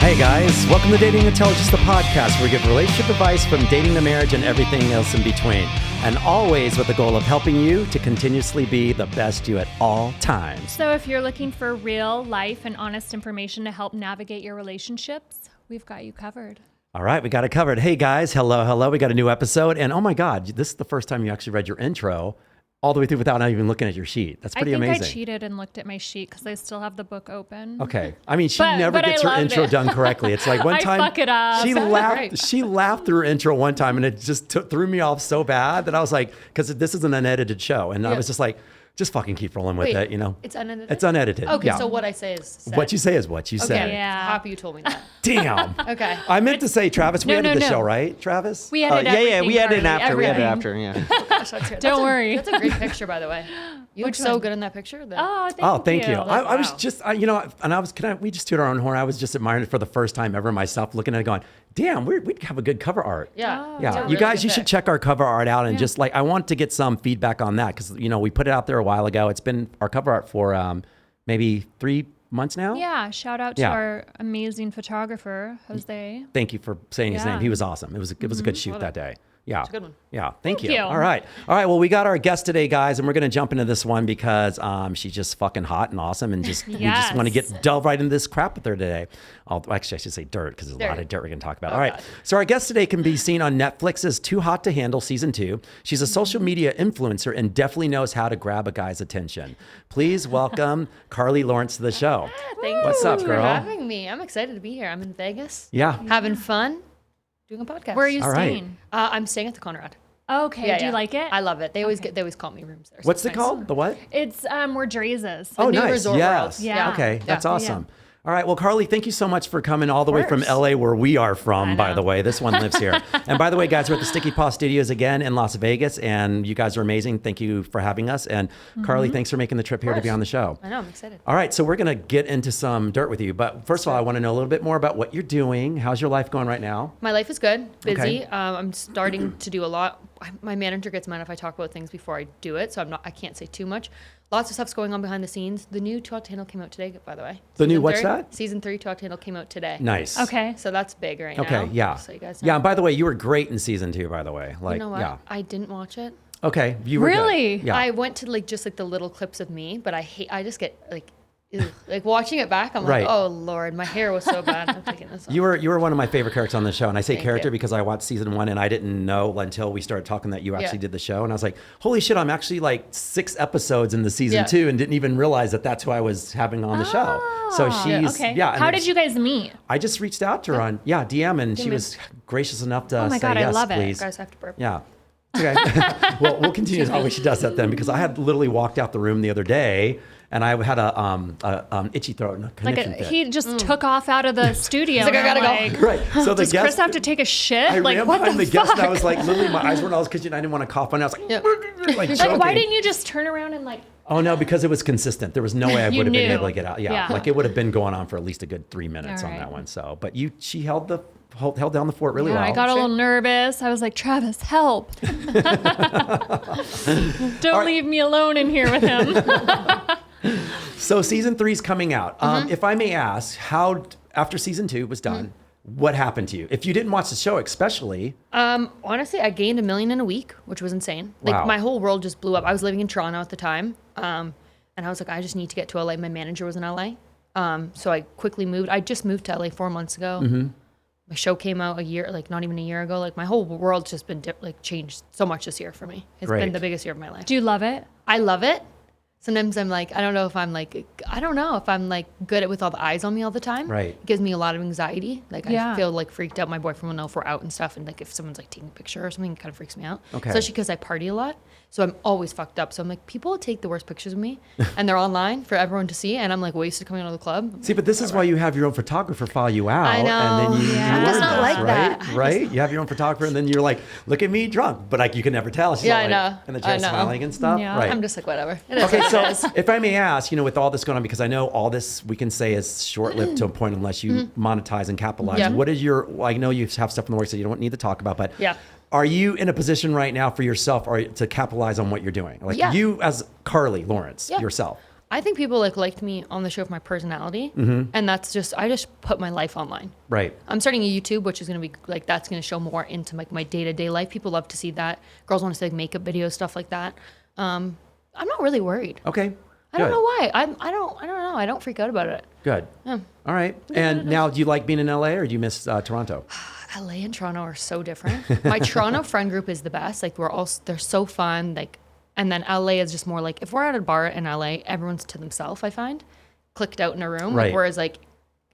Hey guys, welcome to Dating Intelligence, the podcast where we give relationship advice from dating to marriage and everything else in between. And always with the goal of helping you to continuously be the best you at all times. So if you're looking for real life and honest information to help navigate your relationships, we've got you covered. All right, we got it covered. Hey guys, hello. We got a new episode. And oh my God, this is the first time you actually read your intro all the way through without even looking at your sheet. That's pretty amazing. I cheated and looked at my sheet because I still have the book open. Okay. I mean, she never gets her intro done correctly. It's like one time I fuck it up. She laughed through her intro one time and it just threw me off so bad that I was like, because this is an unedited show. And I was just like, just fucking keep rolling with it, you know? It's unedited? It's unedited. Okay, yeah. so what I say is said. What you say is what you say. Okay, Yeah. happy you told me that. Damn. Okay. I meant to say, Travis, we edited the no. show, right, Travis? We edited everything. we edited Carly, after. We edited everything. after, yeah. Don't worry. That's a great picture, by the way. You look so good in that picture. Thank you. I was Wow. just, we just toot our own horn. I was just admiring it for the first time ever myself, looking at it going, damn, we'd have a good cover art. Yeah. Yeah, you guys, you should check our cover art out and just like, I want to get some feedback on that because, you know, we put it out there a while ago. It's been our cover art for maybe 3 months now. Yeah, shout out to our amazing photographer, Jose. Thank you for saying his name. He was awesome. It was a good shoot that day. Yeah. It's a good one. Yeah. Thank you. you. All right. Well, we got our guest today, guys, and we're going to jump into this one because she's just fucking hot and awesome, and just we just want to delve right into this crap with her today. Actually, I should say dirt because there's a lot of dirt we're going to talk about. All right. God. So our guest today can be seen on Netflix's Too Hot to Handle Season 2. She's a social media influencer and definitely knows how to grab a guy's attention. Please welcome Carly Lawrence to the show. Thank What's you up, girl? for having me. I'm excited to be here. I'm in Vegas. Yeah. Having fun. Doing a podcast. Where are you All right. staying? I'm staying at the Conrad. Okay. Do you like it? I love it. They always call me rooms there. So What's it nice. called? The what? It's where Dre's is. Oh, new nice. resort Yes. world. Yeah. Okay. That's Yeah. awesome. All right. Well, Carly, thank you so much for coming all the way from course. LA, where we are from, I by know. the way. This one lives here. And by the way, guys, we're at the Sticky Paw Studios again in Las Vegas, and you guys are amazing. Thank you for having us. And Carly, thanks for making the trip here to be on the show. I know. I'm excited. All right. So we're going to get into some dirt with you. But first of all, I want to know a little bit more about what you're doing. How's your life going right now? My life is good. Busy. Okay. I'm starting to do a lot. My manager gets mad if I talk about things before I do it, so I can't say too much. Lots of stuff's going on behind the scenes. The new Too Hot to Handle came out today, by the way. The new Season what's 3, that? Season 3 Too Hot to Handle came out today. Nice. Okay. So that's big right now. Okay. Yeah. So you guys know. Yeah. And by the way, you were great in season 2, by the way. Like, You know what? yeah. I didn't watch it. Okay. You were Really? good. Yeah. I went to just the little clips of me, but I just get ew. Like watching it back, I'm Right. like, oh Lord, my hair was so bad. I'm taking this off. You were one of my favorite characters on the show, and I say Thank character you. because I watched season 1 and I didn't know until we started talking that you actually Yeah. did the show, and I was like, holy shit, I'm actually like 6 episodes in the season Yeah. 2 and didn't even realize that that's who I was having on the show. So she's Okay. yeah. and How it's- did you guys meet? I just reached out to her on DM, and she was gracious enough to Oh my say God, I yes, love it. please. Guys, I have to burp. Yeah. Okay. Well, we'll continue as always. She does that then because I had literally walked out the room the other day. And I had a itchy throat and a conniption fit. He just took off out of the studio. He's like, and I gotta I'm go. Right. So the Does guest, Chris have to take a shit? I Like, ran what behind the the guest fuck? and I was like, literally, my eyes weren't all because I didn't want to cough on it. I was like, Yeah. like Like, choking. why didn't you just turn around and like? Oh no, because it was consistent. There was no way I You would have been knew. able to get out. Yeah, Yeah. like it would have been going on for at least a good 3 minutes All on right. that one. So, but she held down the fort really Yeah, well. I got a little nervous. I was like, Travis, help! Don't leave me alone in here with him. So season 3 is coming out. If I may ask, how after season 2 was done, what happened to you? If you didn't watch the show, especially. Honestly, I gained 1 million in a week, which was insane. Like Wow. my whole world just blew up. I was living in Toronto at the time, and I was like, I just need to get to LA. My manager was in LA, so I quickly moved. I just moved to LA 4 months ago. My show came out not even a year ago. Like my whole world's just been changed so much this year for me. It's Great. been the biggest year of my life. Do you love it? I love it. Sometimes I'm like, I don't know if I'm good at with all the eyes on me all the time. Right. It gives me a lot of anxiety. Like Yeah. I feel like freaked out. My boyfriend will know if we're out and stuff. And like if someone's like taking a picture or something, it kind of freaks me out. Okay. Especially because I party a lot. So I'm always fucked up. So I'm like, people take the worst pictures of me and they're online for everyone to see. And I'm like wasted coming out of the club. See, but this is why you have your own photographer follow you out. I know. And then you Yeah. learn I'm just not this, like right? that. Right? You have your own photographer and then you're like, look at me drunk. But like you can never tell. She's Yeah, all I like, know. in the I chair know. smiling and stuff. Yeah. Right. I'm just like, whatever. It is Okay, what it so is. if I may ask, with all this going on, because I know all this we can say is short-lived to a point unless you monetize and capitalize. Yeah. What is I know you have stuff in the works that you don't need to talk about, but Yeah. are you in a position right now for yourself or to capitalize on what you're doing? Like Yeah. you as Carly Lawrence Yeah. yourself. I think people liked me on the show for my personality, and that's just I just put my life online. Right. I'm starting a YouTube, which is going to be that's going to show more into my day-to-day life. People love to see that. Girls want to see makeup videos, stuff like that. I'm not really worried. Okay. I don't know why. I don't know. I don't freak out about it. Good. Yeah. All right. And now, do you like being in LA or do you miss Toronto? LA and Toronto are so different. My Toronto friend group is the best. They're so fun. And then LA is just more if we're at a bar in LA, everyone's to themselves, I find, clicked out in a room. Right. Whereas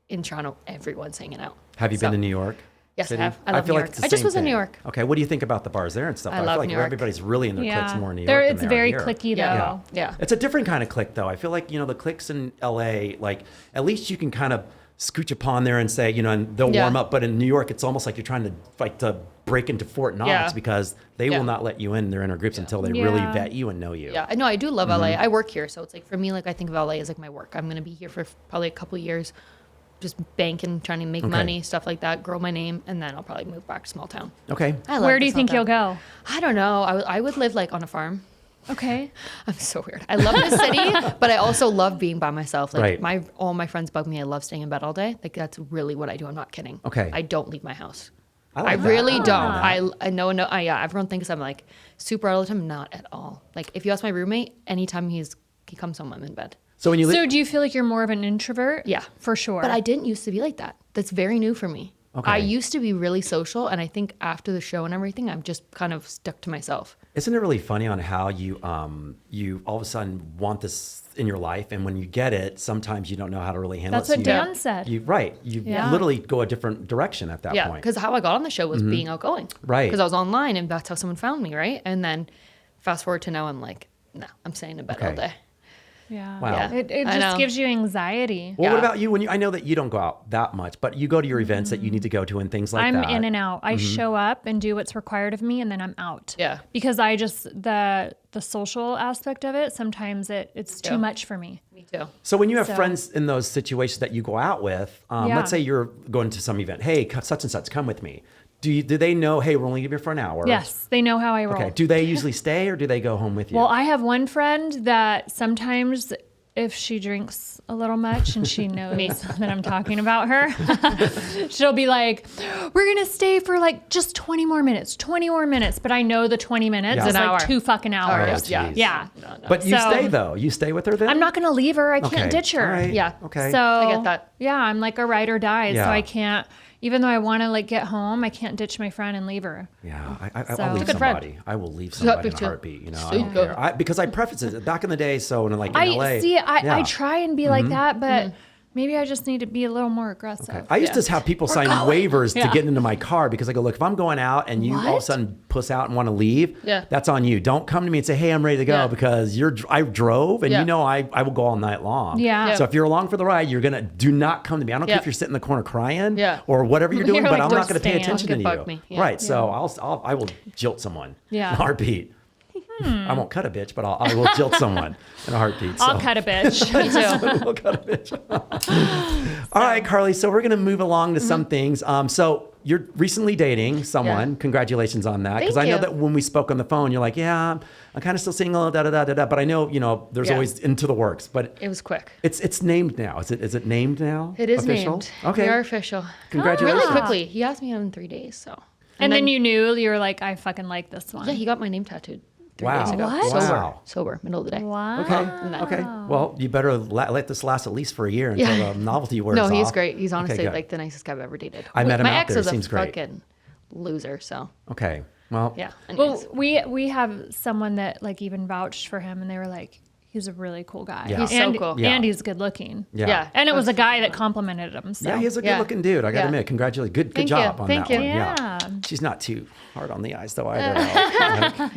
in Toronto, everyone's hanging out. Have you been to New York? Yes, City? I have. I love New York. It's the I just same was in New thing. York. Okay. What do you think about the bars there and stuff? I love feel like New York. everybody's really in their clicks more in New York There, than it's they are very here. clicky though. Yeah. Yeah. It's a different kind of click though. I feel like, the clicks in LA, at least you can kind of scooch upon there and say, and they'll warm up. But in New York, it's almost like you're trying to break into Fort Knox because they will not let you in their inner groups until they really vet you and know you. Yeah, I know. I do love LA. I work here. So it's for me, I think of LA as my work. I'm going to be here for probably a couple of years, just banking, trying to make money, stuff like that, grow my name. And then I'll probably move back to small town. Okay. Where do you think you'll go? I don't know. I would live on a farm. Okay. I'm so weird. I love the city, but I also love being by myself. All my friends bug me. I love staying in bed all day. That's really what I do. I'm not kidding. Okay. I don't leave my house. I really don't. I know. Everyone thinks I'm super all the time. Not at all. If you ask my roommate, anytime he comes home, I'm in bed. So when you So do you feel like you're more of an introvert? Yeah. For sure. But I didn't used to be like that. That's very new for me. Okay. I used to be really social, and I think after the show and everything, I've just kind of stuck to myself. Isn't it really funny on how you all of a sudden want this in your life, and when you get it, sometimes you don't know how to really handle That's it. what Dan said. You literally go a different direction at that point. Because how I got on the show was being outgoing. Right. Because I was online, and that's how someone found me, right? And then fast forward to now, I'm no, I'm staying in bed all day. Yeah. Wow. Yeah. It I just know. gives you anxiety. Well, what about you? I know that you don't go out that much, but you go to your events that you need to go to and things like I'm that. in and out. I show up and do what's required of me, and then I'm out. Yeah. Because I just the social aspect of it, sometimes it's too much for me. Me too. So when you have friends in those situations that you go out with, let's say you're going to some event, hey, such and such, come with me. Do they know, hey, we're only going to be here for an hour? Yes, they know how I roll. Okay. Do they usually stay or do they go home with you? Well, I have one friend that sometimes if she drinks a little much and she knows that I'm talking about her, she'll be like, we're going to stay for just 20 more minutes. But I know the 20 minutes is an hour. 2 fucking hours. Oh, Yeah. geez. Yeah. No. But you So- stay though. You stay with her then? I'm not going to leave her. I Okay. can't ditch her. All right. Yeah. Okay. So I get that. Yeah, I'm like a ride or die. Yeah. So I can't, even though I want to get home, I can't ditch my friend and leave her. Yeah, So- I'll leave It's a good friend. somebody. I will leave somebody in a too. heartbeat. I So don't care. Because I preface it back in the day. So in in LA, I try and be like that, but maybe I just need to be a little more aggressive. I used to have people sign waivers to Yeah. get into my car because I go, look, if I'm going out and you all of a What? sudden puss out and want to leave, Yeah. that's on you. Don't come to me and say, hey, I'm ready to go Yeah. because I drove and Yeah. I will go all night long. Yeah. Yeah. So if you're along for the ride, do not come to me. I don't care Yeah. if you're sitting in the corner crying Yeah. or whatever you're doing, You're but like, I'm "Don't not going to pay stand." attention to Don't you. bug me. Yeah. Right. So I will jilt someone Yeah. in a heartbeat. I won't cut a bitch, but I will jilt someone in a heartbeat. I'll cut a bitch. Me too. We'll cut a bitch. All right, Carly. So we're going to move along to some things. So you're recently dating someone. Yeah. Congratulations on that. Because I Thank know you. that when we spoke on the phone, you're like, yeah, I'm kind of still single, da da da da da. But I know, there's Yeah. always into the works. But It was quick. it's named now. Is it named now? It is Official? named. Okay. We are official. Congratulations. Really quickly. He asked me out in 3 days. So. And then you knew, you were like, I fucking like this one. Yeah, he got my name tattooed 3 Wow. days ago. What? Wow. Sober, middle of the day. Wow. Okay. Well, you better let this last at least for a year until Yeah. the novelty wears No, off. he's great. He's Okay, honestly good. the nicest guy I've ever dated. I met him my out ex there. is a Seems great. fucking loser. So Okay. Well, yeah. Well, Anyways. we have someone that even vouched for him, and they were like, he's a really cool guy. Yeah. He's so and, cool. Yeah. And he's good looking. yeah. Yeah. And it was a guy that complimented him. So. Yeah, he's a Yeah. good-looking dude. I got to Yeah. admit, congratulations. Good Thank job you. on Thank that you. one. Yeah. She's not too hard on the eyes, though, either.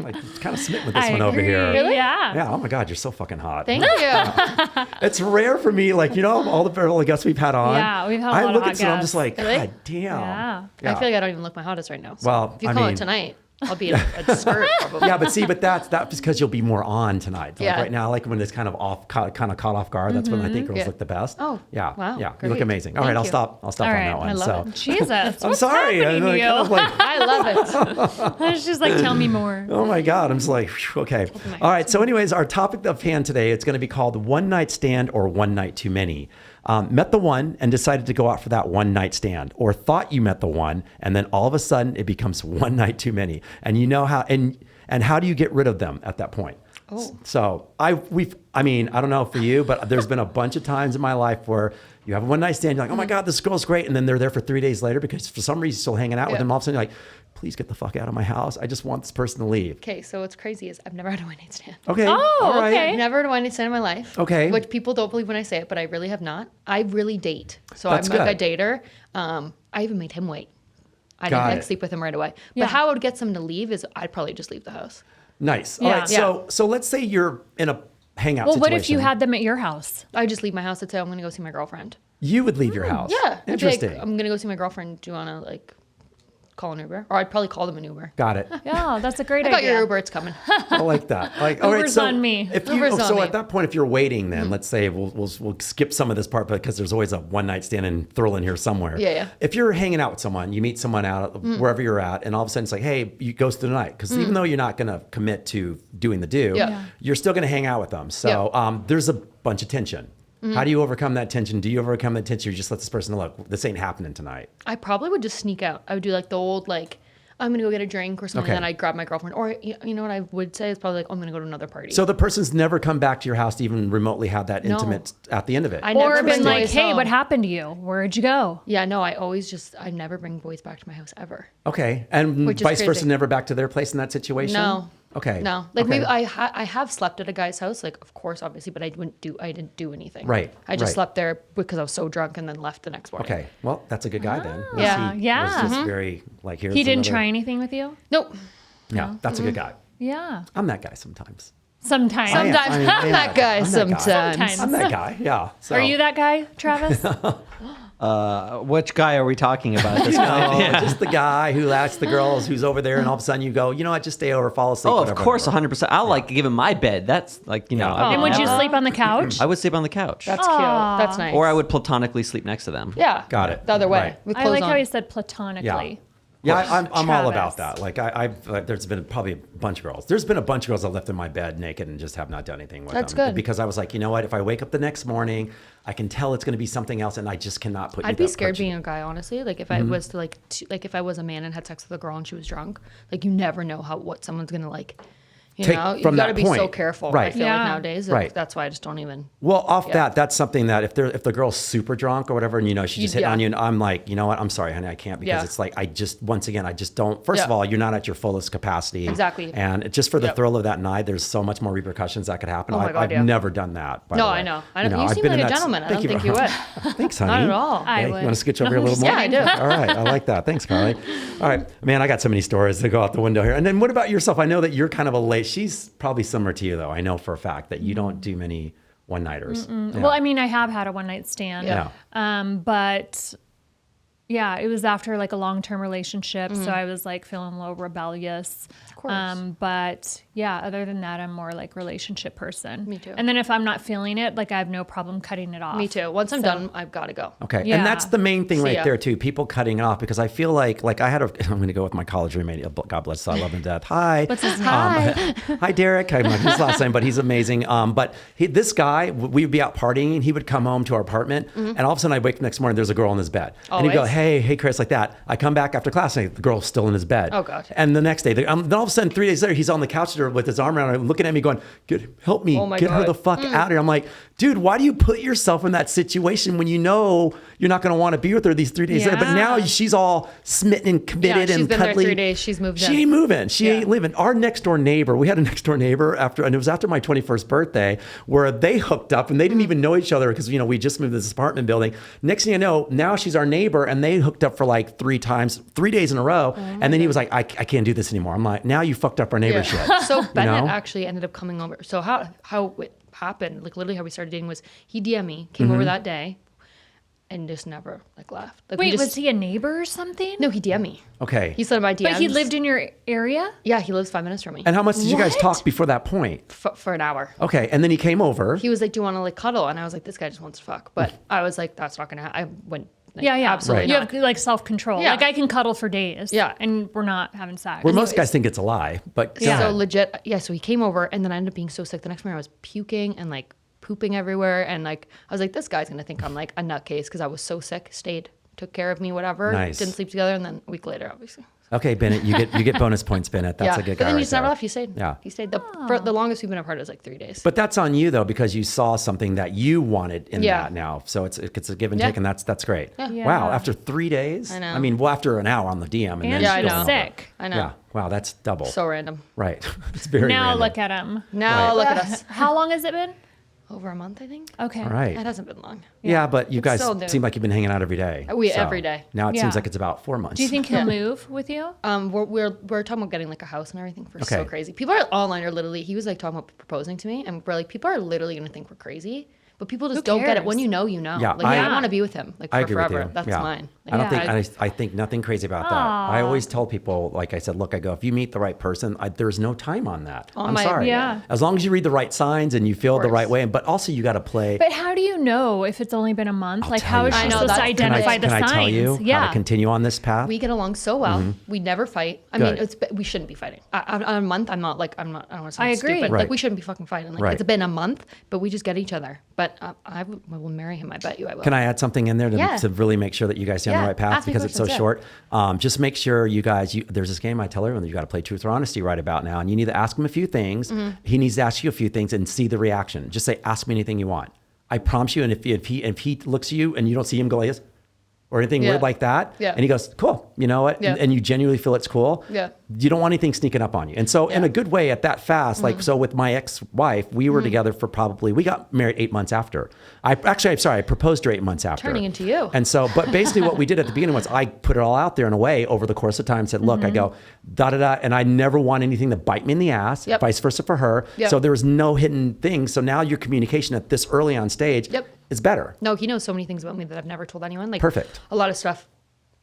like kind of smitten with this I one over here. agree. Yeah. Yeah. Oh my God, you're so fucking hot. Thank you. It's rare for me, all the guests we've had on. Yeah, we've had a I lot look of at some, I'm guests. just like, Really? God damn. Yeah. I feel like I don't even look my hottest right now. So Well, if you I call mean, it tonight, I'll be in a skirt probably. Yeah, but that's because you'll be more on tonight. Like right now, like when it's kind of caught off guard, that's when I think girls look the best. Oh, yeah, wow, yeah, you great. look amazing. All Thank right, I'll you. stop on that one. I love it. Jesus, I'm what's sorry. happening to you? Kind of like, I love it. She's like, tell me more. oh my God, I'm just like, whew, okay. All right, so anyways, our topic of hand today, it's going to be called one night stand or one night too many. Met the one and decided to go out for that one night stand, or thought you met the one and then all of a sudden it becomes one night too many. And you know how, and how do you get rid of them at that point? Oh. So I don't know for you, but there's been a bunch of times in my life where you have a one night stand, you're like, oh my God, this girl's great. And then they're there for 3 days later because for some reason you're still hanging out with them. All of a sudden you're like, please get the fuck out of my house. I just want this person to leave. Okay, so what's crazy is I've never had a one night stand. Okay. Oh, all right. okay. I've never had a one night stand in my life. Okay. Which people don't believe when I say it, but I really have not. I really date. So That's I'm like good. a dater. I even made him wait. I Got didn't it. sleep with him right away. Yeah. But how I would get someone to leave is I'd probably just leave the house. Nice. All Yeah. right. So let's say you're in a hangout Well, situation. what if you had them at your house? I just leave my house and say I'm going to go see my girlfriend. You would leave your house. Yeah. I'd be Interesting. like, I'm going to go see my girlfriend. Do you want to call an Uber? Or I'd probably call them an Uber. Got it. Yeah, that's a great I got idea. your Uber. It's coming. I like that. Like, all right, Uber's so on me. If you, Uber's on so me. at that point, if you're waiting, then let's say we'll skip some of this part because there's always a one night stand and thrill in here somewhere. Yeah. If you're hanging out with someone, you meet someone out wherever you're at, and all of a sudden it's like, hey, you go through the night because even though you're not going to commit to doing the do, Yeah. you're still going to hang out with them. So there's a bunch of tension. How do you overcome that tension? Do you overcome that tension? Or you just let this person know, look, this ain't happening tonight. I probably would just sneak out. I would do the old, I'm going to go get a drink or something. Okay. And then I'd grab my girlfriend. Or, you know what I would say is probably I'm going to go to another party. So the person's never come back to your house to even remotely have that No. intimate at the end of it. I Or never been bring like, boys hey, home. what happened to you? Where'd you go? Yeah, no, I never bring boys back to my house ever. Okay. And Which is vice versa, crazy. never back to their place in that situation? No. Okay. No, okay. maybe I have slept at a guy's house, of course, obviously, but I didn't do anything. Right, I just right. slept there because I was so drunk and then left the next morning. Okay. Well, that's a good guy then. Was Yeah. he, Yeah. Was just very here's He didn't another- try anything with you? Nope. Yeah, that's a good guy. Yeah. I'm that guy sometimes. Sometimes. I am. Sometimes I mean, I'm yeah, that guy. I'm that guy. Sometimes. Sometimes. I'm that guy. Yeah. So, Are you that guy, Travis? Which guy are we talking about? This No, guy? just the guy who asks the girls who's over there, and all of a sudden you go, you know what, just stay over, fall asleep. Oh, of whatever, course, whatever. 100%. I'll give him my bed. That's I've And would you never- sleep on the couch? I would sleep on the couch. That's cute. Aw. That's nice. Or I would platonically sleep next to them. Yeah. Got it. The other way. Right. With I clothes like on. how he said platonically. Yeah, I'm all Travis. about that. There's been probably a bunch of girls. There's been a bunch of girls that left in my bed naked and just have not done anything with That's them. good. Because I was like, you know what? If I wake up the next morning, I can tell it's going to be something else, and I just cannot put. I'd be scared being a guy, honestly. If I was to if I was a man and had sex with a girl and she was drunk, you never know what someone's gonna like. You Take know, you from got that to be so point. careful. Right. I feel Yeah. like nowadays, Right. That's why I just don't even. Well, that's something that if the girl's super drunk or whatever, and she just hit Yeah. on you, and I'm like, you know what? I'm sorry, honey, I can't because Yeah. it's I just don't. First of Yeah. all, you're not at your fullest capacity. Exactly. And just for the Yep. thrill of that night, there's so much more repercussions that could happen. Oh my God, I've yeah. never done that. By No, the way. I know. I know. You I've seem been like in a that- gentleman. I Thank don't you. think you would. Thanks, honey. Not at all. I Hey, would. you want to scooch over here a little more? Yeah, I do. All right, I like that. Thanks, Carly. All right, man, I got so many stories to go out the window here. And then what about yourself? I know that you're kind of a late. She's probably similar to you, though. I know for a fact that you don't do many one-nighters. Yeah. Well, I mean, I have had a one night stand. Yeah. But yeah, it was after a long-term relationship. So I was feeling a little rebellious. Of course. But yeah, other than that, I'm more relationship person. Me too. And then if I'm not feeling it, I have no problem cutting it off. Me too. Once I'm done, I've got to go. Okay, Yeah. and that's the main thing See right ya. there too. People cutting off because I feel like I had I'm going to go with my college roommate. God bless, I love him to death. Hi, What's his name? Hi, Derek. I'm not his last name, but he's amazing. But this guy, we would be out partying, and he would come home to our apartment, and all of a sudden I wake up next morning, there's a girl in his bed, and he'd go, Always? hey, Chris, like that. I come back after class, and the girl's still in his bed. Oh, God. And the next day, then all of a sudden, 3 days later, he's on the couch there with his arm around her, looking at me, going, "Help me, Oh my get her God. the fuck out of here." I'm like, dude, why do you put yourself in that situation when you know you're not going to want to be with her these 3 days later? But now Yeah. she's all smitten and committed she's and been there cuddly. 3 days. She's moved She in. ain't moving. She Yeah. ain't living. Our next door neighbor, we had a next door neighbor and it was after my 21st birthday, where they hooked up and they didn't even know each other because we just moved to this apartment building. Next thing you know, now she's our neighbor, and they hooked up for 3 days in a row. And then he was like, I can't do this anymore. I'm like, now you fucked up our neighbor shit. So Bennett know? actually ended up coming over. So how it happened, literally how we started dating was he DM'd me, came over that day. and just never like left. Like, Wait, was he a neighbor or something? No, he DM'd me. Okay. He slid in my DMs. But he lived in your area? Yeah, he lives 5 minutes from me. And how much did you guys What? talk before that point? For an hour. Okay. And then he came over. He was like, "Do you want to like cuddle?" And I was like, "This guy just wants to fuck." But I was like, "That's not gonna happen." I went. Like, Yeah. absolutely You not. have like self-control. Yeah. Like I can cuddle for days. Yeah. And we're not having sex. Where most guys think it's a lie, but go So ahead. legit, yeah. So he came over, and then I ended up being so sick. The next morning, I was puking and like pooping everywhere, and like I was like, "This guy's gonna think I'm like a nutcase," because I was so sick. Stayed, took care of me, whatever. Nice. Didn't sleep together, and then a week later, obviously. Okay, Bennett, you get bonus points, Bennett. That's yeah. a good But guy. then he right just never there. left. He stayed. Yeah. He stayed. For the longest we've been apart is like 3 days. But that's on you though, because you saw something that you wanted in Yeah. that now. So it's a give and Yeah. take, and that's great. Yeah. Wow, after 3 days. I know. I mean, well, after an hour on the DM, and And then Yeah, I she's know. sick. I know. Yeah. Wow, that's double. So random. Right. It's very Now random. look at him. Now Right. look at us. How long has it been? Over a month, I think. Okay. All right. It hasn't been long. Yeah, but you guys so new. seem like you've been hanging out every day. Every day. Now it Yeah. seems like it's about 4 months. Do you think he'll Yeah. move with you? We're talking about getting like a house and everything. For so Okay. crazy. People are online are literally. He was like talking about proposing to me, and we're like, people are literally gonna think we're crazy, but people just don't get it. cares? When you know, you know. Yeah, Like I- I want to be with him like I for agree forever. with you. That's Yeah. mine. I don't Like, think I think nothing crazy about that. I always tell people, like I said, look, I go, if you meet the right person, there's no time on that. I'm my- sorry. Yeah. As long as you read the right signs and you feel the course. right way, but also you got to play. But how do you know if it's only been a month? Like, tell how you is she how. I know, supposed to that's the thing. identify the can signs? I tell you yeah. how to continue on this path? we get along so well. We never fight. I mean, Good. we shouldn't be fighting. On a month, I'm not. I don't want to sound I agree. stupid. Right. Like we shouldn't be fucking fighting. Like Right. it's been a month, but we just get each other. But I will marry him. I bet you I will. Can I add something in there to, Yeah. to really make sure that you guys stay on the Yeah. right path Ask me because it's so questions, short? Just make sure you guys, there's this game I tell everyone that you got to play truth or honesty right about now. And you need to ask him a few things. Mm-hmm. He needs to ask you a few things and see the reaction. Just say, ask me anything you want. I promise you. And if he looks at you and you don't see him go like this or anything Yeah. weird like that, Yeah. and he goes, cool, you know what? Yeah. And you genuinely feel it's cool. Yeah. You don't want anything sneaking up on you. And so in a good way at that fast, like, so with my ex-wife, we were together for we got married 8 months after. I'm sorry, I proposed to her 8 months after. Turning into you. And so, but basically what we did at the beginning was I put it all out there in a way over the course of time, said, look, I go, da-da-da, and I never want anything to bite me in the ass, Yep. vice versa for her. Yep. So there was no hidden things. So now your communication at this early on stage Yep. is better. No, he knows so many things about me that I've never told anyone. Like Perfect. A lot of stuff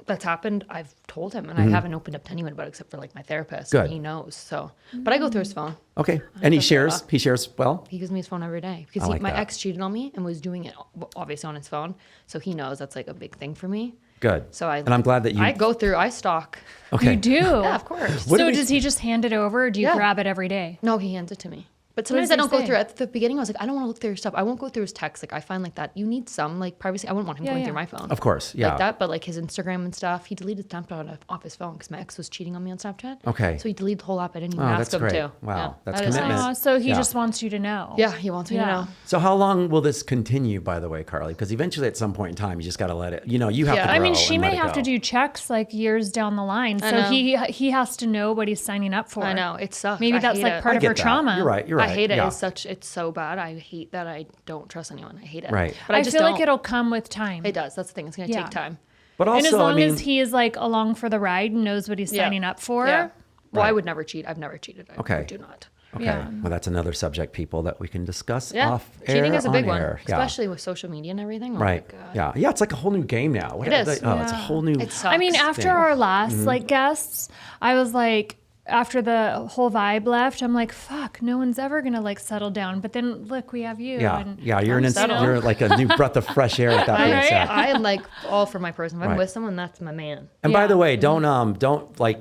that's happened, I've told him, and I haven't opened up to anyone about it except for like my therapist. Good. And he knows. So, but I go through his phone. Okay. And he that's shares, well. He gives me his phone every day because I like my that. ex cheated on me and was doing it obviously on his phone. So he knows that's like a big thing for me. Good. So and I'm glad that you. I go through. I stalk. Okay. You do? Yeah, of course. What do So we- does he just hand it over or do you Yeah. grab it every day? No, he hands it to me. But does sometimes he I don't go say? through it. At the beginning, I was like, I don't want to look through your stuff. I won't go through his text. Like I find like that. You need some like privacy. I wouldn't want him going yeah. through my phone. Of course. Yeah. Like that, but like his Instagram and stuff, he deleted Snapchat off his phone because my ex was cheating on me on Snapchat. Okay. So he deleted the whole app. I didn't even Oh, ask that's him great. to. Wow, Yeah, that's that is commitment. nice. So he Yeah. just wants you to know. Yeah, he wants me to know. So how long will this continue, by the way, Carly? Because eventually at some point in time, you just got to let it, you have Yeah. to I grow I mean, she and may let it have to go. do checks like years down the line. I So know. he has to know what he's signing up for. I know it sucks. Maybe I that's hate like it. part I of her get that. trauma. You're right. I hate it. Yeah. It's so bad. I hate that I don't trust anyone. I hate it. Right. But I I just feel like don't. it'll come with time. It does. That's the thing. It's going to Yeah. take time. But also, And as long I mean, as he is like along for the ride and knows what he's Yeah. signing up for. Yeah. Well, I Right. would never cheat. I've never cheated. I Okay. do not. okay. Yeah. Well, that's another subject, people, that we can discuss Yeah. off air. Cheating is a big on one, air. Yeah. especially with social media and everything. Oh Right. My God. Yeah. Yeah. It's like a whole new game now. What It is. It's a Yeah. whole new. It sucks. I mean, after thing. our last like guests, I was like, after the whole vibe left, I'm like, fuck, no one's ever gonna like settle down. But then look, we have you. Yeah. And Yeah. You're settled. you're like a new breath of fresh air at that point. Right? Yeah. I am like all for my person. If I'm Right. with someone, that's my man. And by Yeah. the way, don't like,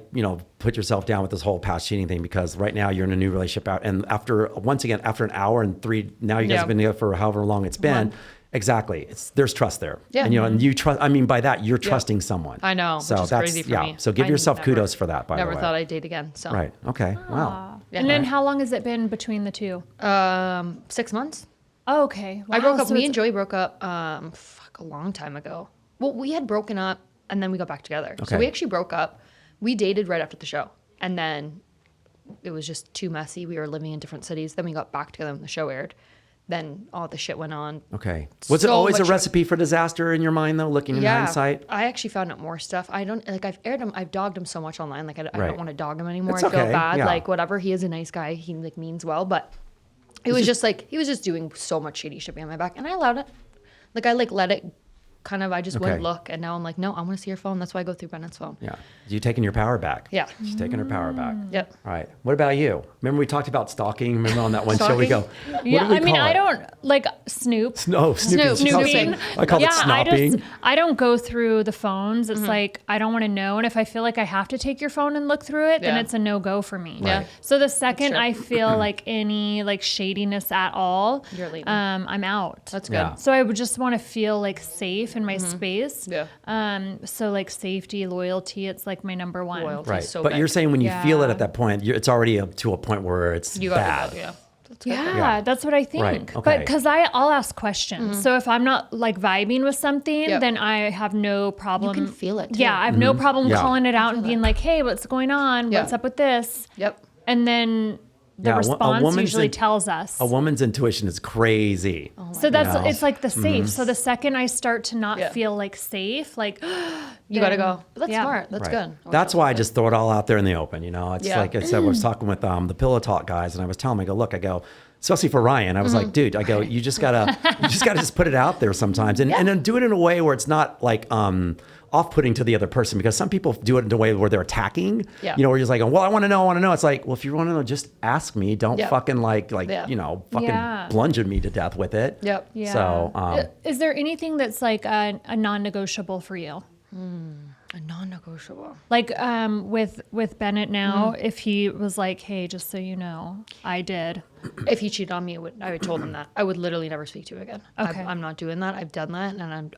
put yourself down with this whole past cheating thing, because right now you're in a new relationship out, and after an hour and 3, now you guys Yeah. have been together for however long it's been. Month. Exactly. There's trust there. Yeah. And you trust, I mean, by that, you're trusting someone. I know, So which is that's, crazy for yeah. me. So give I yourself never- kudos for that, by the way. Never thought I'd date again. So Right. Okay. Wow. Yeah. And then how long has it been between the two? 6 months. Oh, okay. I broke Wow, up. so Me it's- and Joey broke up. A long time ago. Well, we had broken up and then we got back together. Okay. So we actually broke up. We dated right after the show, and then it was just too messy. We were living in different cities. Then we got back together when the show aired. Then all the shit went on. Okay. Was it So always a much- recipe for disaster in your mind, though, looking in hindsight? I actually found out more stuff. I don't like. I've aired him. I've dogged him so much online. Like I Right. don't want to dog him anymore. It's I feel okay, bad. yeah. Like whatever. He is a nice guy. He like means well, but it was just like he was just doing so much shady shit behind my back, and I allowed it. Like I like let it kind of, I just Okay. wouldn't look. And now I'm like, no, I want to see your phone. That's why I go through Bennett's phone. Yeah. You taking your power back. Yeah. She's taking her power back. Yep. All right. What about you? Remember we talked about stalking? Remember on that one show we go, what Yeah, do we I mean, call I it? don't like snoop. No, snooping. She calls it- Snooping. I call it snopping. I don't go through the phones. Mm-hmm. It's like I don't want to know, and if I feel like I have to take your phone and look through it, then Yeah. it's a no go for me. Yeah. So the second true. I feel like any like shadiness at all, You're leaving. I'm out. That's good. Yeah. So I would just want to feel like safe in my space. Yeah. So like safety, loyalty, it's like my number one. Loyalty. Right. So but big. you're saying when you feel it Yeah. at that point, it's already up to a point where it's You bad. got to go. Yeah. That's good. Yeah, Yeah. that's what I think. Right, okay. But because I'll ask questions. So if I'm not like vibing with something, Yep. then I have no problem. You can feel it, too. Yeah, I have no problem Yeah. calling it out and being like, hey, what's going on? Yeah. What's up with this? Yep. And then the Yeah, a response woman's usually in- tells us. A woman's intuition is crazy. So that's Yeah. it's like the safe. So the second I start to not Yeah. feel like safe, like You got to then- go. But that's yeah. smart. That's Right. good. That's why I just throw it all out there in the open. It's Yeah. like I said, I was talking with the Pillow Talk guys, and I was telling them, I go, look, I go, especially for Ryan, I was like, dude, I go, you just gotta just put it out there sometimes, and then do it in a way where it's not like off-putting to the other person, because some people do it in a way where they're attacking. Yeah. Where you're just like, well, I want to know. It's like, well, if you want to know, just ask me. Don't Yeah. fucking like Yeah. fucking Yeah. bludgeon me to death with it. Yep. Yeah. So Is there anything that's like a non-negotiable for you? A non-negotiable. Like with Bennett now, Mm-hmm. if he was like, "Hey, just so you know, I did." If he cheated on me, I would told him that. I would literally never speak to him again. Okay. I'm not doing that. I've done that, and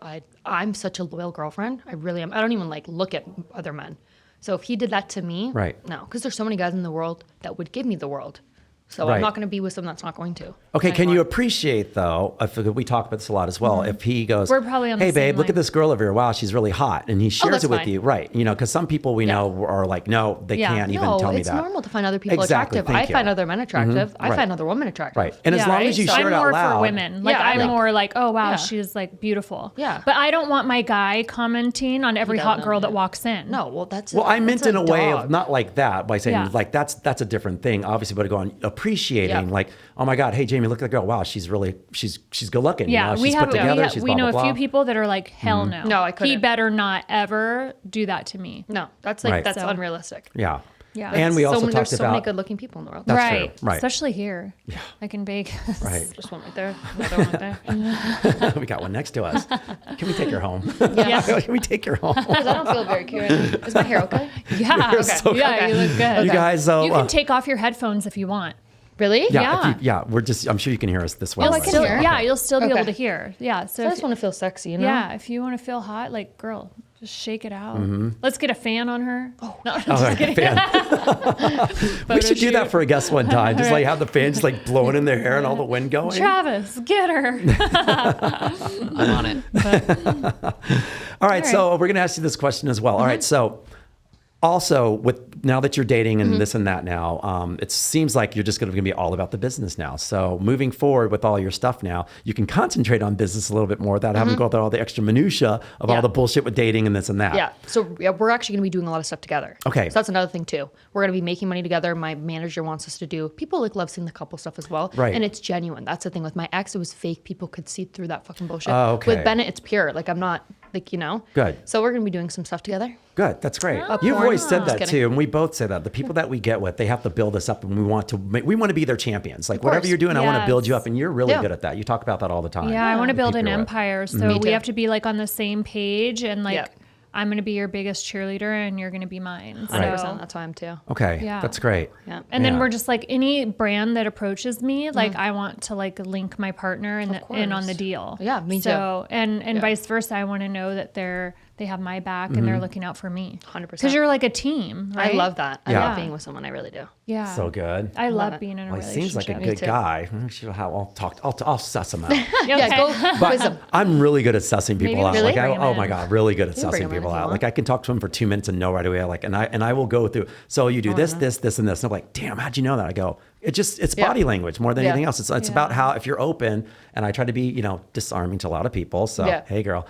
I'm such a loyal girlfriend. I really am. I don't even like look at other men. So if he did that to me, Right. No, because there's so many guys in the world that would give me the world. So Right. I'm not going to be with someone that's not going to. Okay, can you anymore. appreciate though? I feel we talk about this a lot as well. If he goes, We're probably on the "Hey, same babe, look at line. this girl over here. Wow, she's really hot," and he shares that's it with fine. you, right? Because some people we know are like, "No, they Yeah. can't even No, tell me it's that." normal to find other people Exactly, attractive. thank I you. find other men attractive. I Right. find other women attractive. Right, and as Yeah, long right? as you So share I'm it out more loud, for women. Like Yeah, I'm like- more like, "Oh wow, Yeah. she's like beautiful." Yeah. But I don't want my guy commenting on every hot doesn't, girl that yeah. walks in. No, well, that's Well, I meant that's in a way of dog. not like that by saying Yeah. like that's a different thing, obviously, but going appreciating Yeah. like, oh my God, hey Jamie, look at the girl. Wow, she's good looking. Yeah, she's we have put together. we, She's we blah, know blah, a few blah. people that are like, "Hell no, No, I He couldn't. better not ever do that to me." No, that's like Right. that's So- unrealistic. Yeah, Yeah. and we also there's talked so many about good-looking people in the world. That's right, true, right. Especially here. Yeah, like in Vegas. right. Just one right there. Another one right there. We got one next to us. Can we take her home? Yes. Can we take her home? Because I don't feel very cute. Is my hair okay? Yeah, You're so yeah, good. you look good. You guys, You can take off your headphones if you want. Really? yeah, Yeah. we're just. I'm sure you can hear us this way. Oh, I right? can Still, hear. yeah, you'll still be able Okay. to hear. Yeah, so I if, just want to feel sexy, you know? yeah, if you want to feel hot, like girl, just shake it out. Let's get a fan on her. Oh, no, Oh, like a fan. We should do that for a guest one time. Just like have the fan just like blowing in their hair and all the wind going. Travis, get her. I'm on it. All right, so we're going to ask you this question as well. All right, so also with now that you're dating and this and that now, it seems like you're just going to be all about the business now. So moving forward with all your stuff now, you can concentrate on business a little bit more without having to go through all the extra minutia of all Yeah. the bullshit with dating and this and that. Yeah. So yeah, we're actually going to be doing a lot of stuff together. Okay. So that's another thing too. We're going to be making money together. My manager wants us to do. People like love seeing the couple stuff as well. Right. And it's genuine. That's the thing with my ex. It was fake. People could see through that fucking bullshit. Oh, okay. With Bennett, it's pure. Like I'm not like Good. So we're going to be doing some stuff together. Good. That's great. A You've porn. always said Just that kidding. too, and we both say that. The people that we get with, they have to build us up, and we want to be their champions. Like whatever course. you're doing, I want to build you Yes. up, and you're really Yeah. good at that. You talk about that all the time. Yeah, I want to with build people an you're with. empire. So Me we too. have to be like on the same page and like Yeah. I'm going to be your biggest cheerleader and you're going to be mine. 100%. So, That's how I'm too. Okay, Yeah. that's great. Yeah. and then Yeah. we're just like any brand that approaches me, like I want to like link my partner in on course. the deal. Yeah, me So and Yeah. vice versa. I want to know that they have my back and they're looking out for me. 100%. Because you're like a team, right? I love that. I Yeah. love being with someone. I really do. Yeah. So good. I love it. being in a Well, he relationship. seems like a Me good too. guy. I'll suss him out. Yeah, go quiz them. I'm really good at sussing people Maybe out. really Like, bring him oh my in. God, really good at You can bring sussing him in people if you out. want. Like I can talk to him for 2 minutes and know right away. Like, and I will go through. So you do this, this, this, and this. And I'm like, damn, how'd you know that? I go, It's body language more than anything else. It's about how, if you're open, and I try to be, disarming to a lot of people. So, hey girl,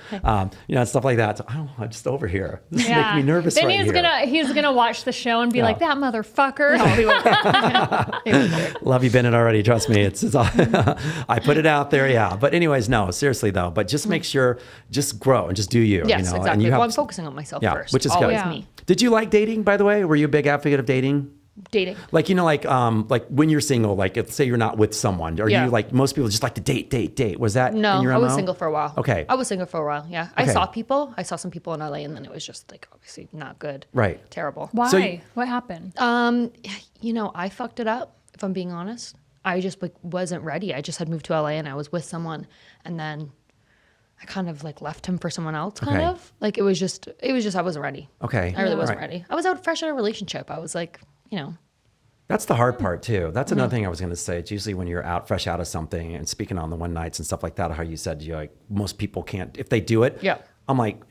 stuff like that. So, I'm just over here. This is making me nervous then right he's gonna watch the show and be like, that motherfucker. No, he won't. Love you, Bennett, already. Trust me. It's I put it out there. Yeah. But anyways, no, seriously though, but just make sure, just grow and just do you. Yes, And exactly. I'm focusing on myself first. Which is always good. me. Did you like dating, by the way? Were you a big advocate of dating? Dating. Like, like when you're single, like let's say you're not with someone, or you like, most people just like to date. Was that No, in your I was MO? single for a while. Okay. I was single for a while, yeah. I saw some people in LA, and then it was just like, obviously not good. Right. Terrible. Why? What happened? I fucked it up, if I'm being honest. I just wasn't ready. I just had moved to LA and I was with someone, and then I kind of like left him for someone else, kind of. Like it was just I wasn't ready. Okay. I really wasn't ready. I was out fresh out of a relationship. I was like, That's the hard part too. That's another thing I was going to say. It's usually when you're fresh out of something, and speaking on the one nights and stuff like that, how you said most people can't, if they do it. Yeah. I'm like,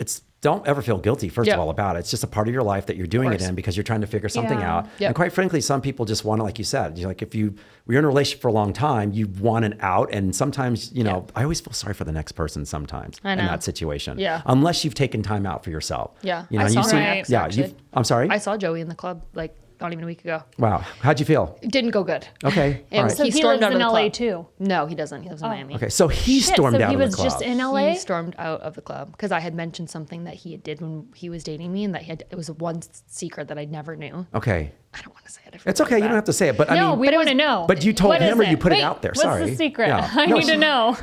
don't ever feel guilty, first of all, about it. It's just a part of your life that you're doing it in because you're trying to figure something out. Yep. And quite frankly, some people just want to, like you said, if you're in a relationship for a long time, you want an out. And sometimes, I always feel sorry for the next person sometimes in that situation. Yeah. Unless you've taken time out for yourself. Yeah. I saw my ex, actually. I'm sorry? I saw Joey in the club like not even a week ago. Wow. How'd you feel? It didn't go good. Okay. All right. So he stormed lives out of in the LA club. too. No, he doesn't. He lives in Miami. Okay. So he stormed out he of the was club. just in LA? He stormed out of the club because I had mentioned something that he did when he was dating me, and that it was one secret that I never knew. Okay. I don't want to say it. It's okay. You don't have to say it. But I mean, we want to know. But you told What him, is or you it? put it Wait, out there. What's Sorry. the secret? Yeah. I need to know.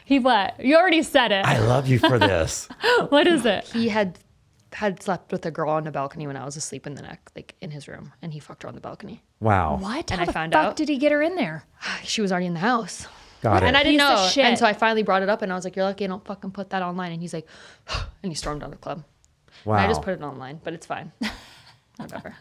He what? You already said it. I love you for this. What is it? He had slept with a girl on the balcony when I was asleep in the neck, like in his room, and he fucked her on the balcony. Wow. What? And How I the found fuck out. did he get her in there? She was already in the house. Got it. And I didn't Piece of know. shit. And so I finally brought it up, and I was like, "You're lucky I don't fucking put that online." And he's like, and he stormed out of the club. Wow. And I just put it online, but it's fine. Whatever.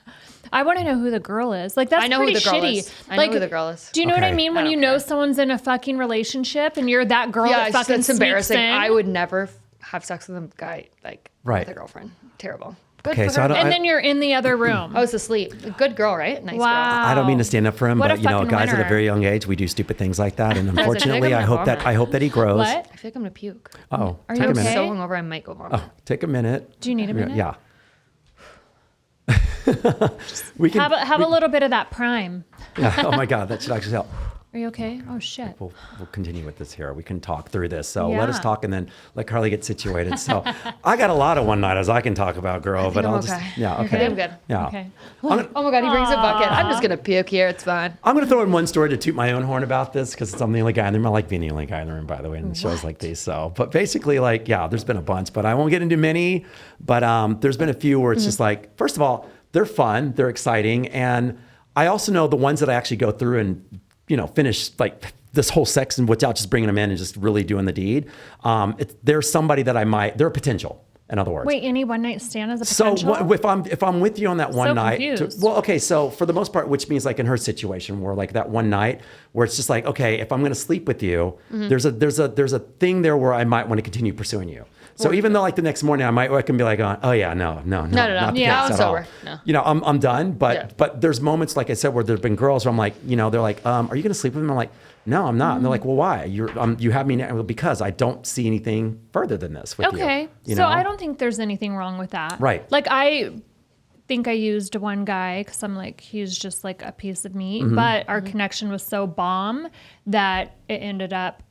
I want to know who the girl is. Like that's I know who pretty the girl shitty. is. I know who the girl is. Do you know what I Okay. mean? When I you don't know care. someone's in a fucking relationship and you're that girl that it's fucking it's embarrassing. sneaks in. I would never have sex with a guy like Right. with a girlfriend. Terrible. Good Okay, for so her. I don't- and then you're in the other room. I was asleep. A good girl, right? Nice girl. Wow. I don't mean to stand up for him, What a but fucking guys at a winner. very young age, we do stupid things like that, and I feel unfortunately, like I I'm hope gonna that vomit. he grows. What? I feel like I'm gonna puke. Oh, Are take you a I'm minute. okay? so hungover, I might go vomit. Take a minute. Do you need a minute? Yeah. We can Have a little bit of that prime. Yeah. Oh my God, that should actually help. Are you okay? Oh shit. We'll continue with this here. We can talk through this. So let us Yeah. talk and then let Carly get situated. So I got a lot of one-nighters I can talk about, girl, but I'm I'll okay. just, yeah, I okay. think I'm good. Yeah. Okay. Oh my god, he brings a bucket. I'm just gonna puke here. It's fine. I'm going to throw in one story to toot my own horn about this because I'm the only guy in the room. I like being the only guy in the room, by the way, in shows like these. So, but basically, like, yeah, there's been a bunch, but I won't get into many. But there's been a few where it's just like, first of all, they're fun, they're exciting, and I also know the ones that I actually go through and finish like this whole sex and without just bringing them in and just really doing the deed. There's somebody that they're a potential. In other words. Wait, any one night stand as a So potential? if I'm with you on that one So night, confused. okay. So for the most part, which means like in her situation, where like that one night where it's just like, okay, if I'm going to sleep with you, there's a thing there where I might want to continue pursuing you. So even though like the next morning I might wake up and be like, oh yeah, no, not the Yeah, case I'm at sober. all. No. I'm done. But Yeah. but there's moments like I said where there's been girls where I'm like, they're like, are you going to sleep with me? I'm like, no, I'm not. And they're like, well, why? You have me now. Well, because I don't see anything further than this with you. Okay. You So know? I don't think there's anything wrong with that. Right. Like I think I used one guy because I'm like, he's just like a piece of meat. Mm-hmm. But our connection was so bomb that it ended up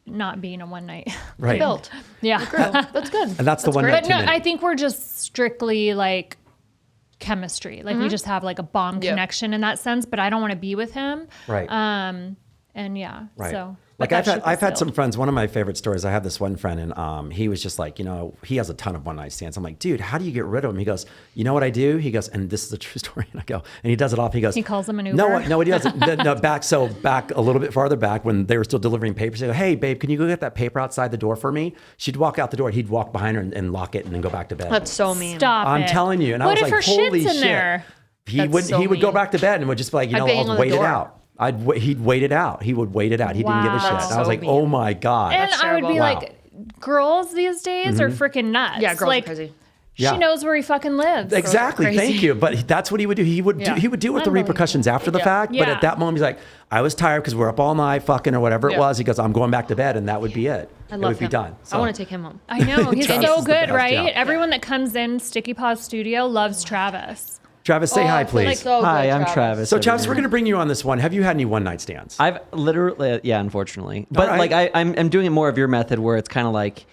not being a one night. Right. Built. Yeah. That's good. And that's the one great. night But too no, many. I think we're just strictly like chemistry. Like we just have like a bomb Yep. connection in that sense, but I don't want to be with him. Right. And yeah, Right. so. Like but that I've ship had is some sailed. friends. One of my favorite stories. I have this one friend, and he was just like, he has a ton of one night stands. I'm like, dude, how do you get rid of them? He goes, you know what I do? He goes, and this is a true story. And I go, and he does it off. He goes, He calls them an Uber? No, he doesn't. No, back a little bit farther back when they were still delivering papers. He go, hey, babe, can you go get that paper outside the door for me? She'd walk out the door. He'd walk behind her and lock it and then go back to bed. That's so mean. Stop I'm it. telling you. And What I was if like, her holy shit's in shit. there? That's so He would go mean. back to bed and would just be like, I'd bang I'll on the wait it door. out. He'd wait it out. He would wait it out. He didn't give a shit. Wow. And I was So like, mean. oh my God. And That's I would be terrible. Wow. like, girls these days are freaking nuts. Yeah, girls like, are crazy. Yeah. She knows where he fucking lives. Exactly. Crazy. Thank you. But that's what he would do. He would Yeah. deal with the repercussions after the fact. But Yeah. at that moment, he's like, I was tired because we're up all night fucking or whatever it Yeah. was. He goes, I'm going back to bed, and that would be it. I It love would be him. done. I want to take him home. I know. He's Travis so is the good, best, right? yeah. Everyone that comes in Sticky Paws Studio loves Travis. Travis, say hi, please. Hi, I'm Travis. So, over Travis, here. we're going to bring you on this one. Have you had any one night stands? I've literally, yeah, unfortunately. But right. like I'm doing it more of your method where it's kind of like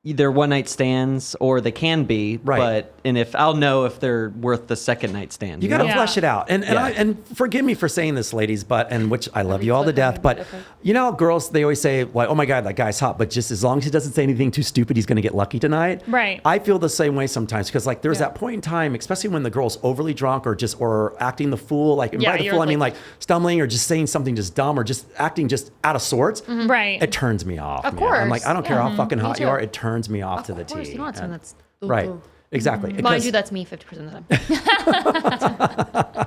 either one night stands or they can be, Right. but and if I'll know if they're worth the second night stand. You got to Yeah. flesh it out, and Yeah. and forgive me for saying this, ladies, but which I love you all to death, but you know, girls, they always say like, oh my god, that guy's hot, but just as long as he doesn't say anything too stupid, he's going to get lucky tonight. Right. I feel the same way sometimes because like there's that point in time, especially when the girl's overly drunk or acting the fool, like and Yeah, by the you're fool I mean like- like stumbling or just saying something just dumb or just acting just out of sorts. Right. It turns me off. Of man. I'm like, course. I don't care how fucking hot you too. are. It turns me off to the Of course, T. you don't want someone And- that's right. Exactly. Mind Because- you, that's me 50% of the time.